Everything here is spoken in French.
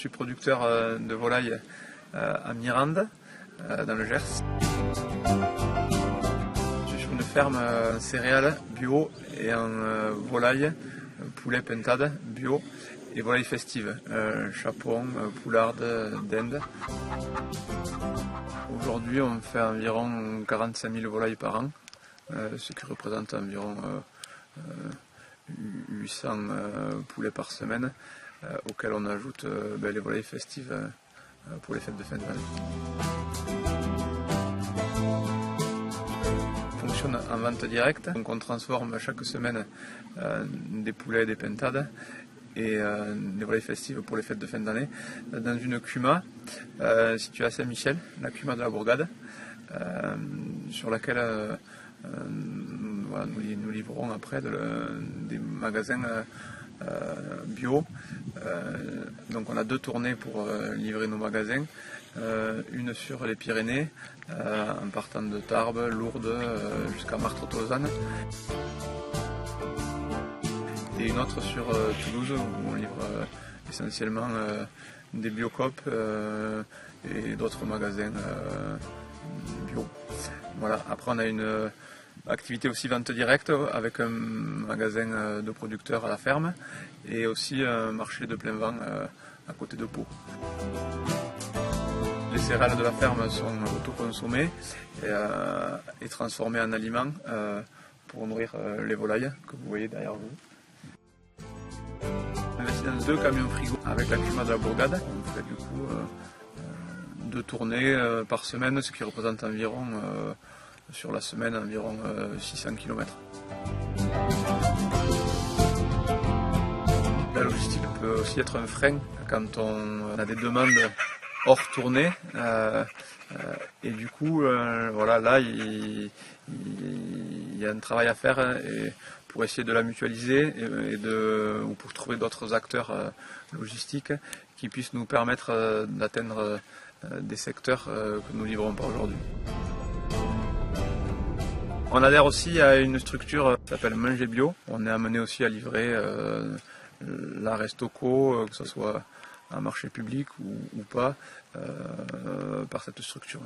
suis producteur de volailles à Mirande, dans le Gers. Je suis sur une ferme céréales bio et en volaille, poulet pentade bio et volailles festives, chapon, poularde, dinde. Aujourd'hui, on fait environ 45 000 volailles par an, ce qui représente environ 800 poulets par semaine, auxquels on ajoute les volailles festives pour les fêtes de fin d'année. On fonctionne en vente directe, donc on transforme chaque semaine des poulets et des pentades et des volailles festives pour les fêtes de fin d'année dans une cuma située à Saint-Michel, la cuma de la Bourgade, sur laquelle nous livrons après des magasins bio. Donc on a 2 tournées pour livrer nos magasins, une sur les Pyrénées en partant de Tarbes, Lourdes jusqu'à Martres-Tolosane, et une autre sur Toulouse où on livre essentiellement des Biocoop et d'autres magasins bio. Voilà. Après on a une activité aussi vente directe avec un magasin de producteurs à la ferme et aussi un marché de plein vent à côté de Pau. Les céréales de la ferme sont autoconsommées et transformées en aliments pour nourrir les volailles que vous voyez derrière vous. On investit dans 2 camions frigo avec la cuma de la Bourgade. On fait du coup 2 tournées par semaine, ce qui représente environ sur la semaine environ 600 km. La logistique peut aussi être un frein quand on a des demandes hors tournée et du coup voilà, là il y a un travail à faire pour essayer de la mutualiser ou pour trouver d'autres acteurs logistiques qui puissent nous permettre d'atteindre des secteurs que nous ne livrons pas aujourd'hui. On adhère aussi à une structure qui s'appelle Manger Bio. On est amené aussi à livrer la Restoco, que ce soit un marché public ou pas, par cette structure.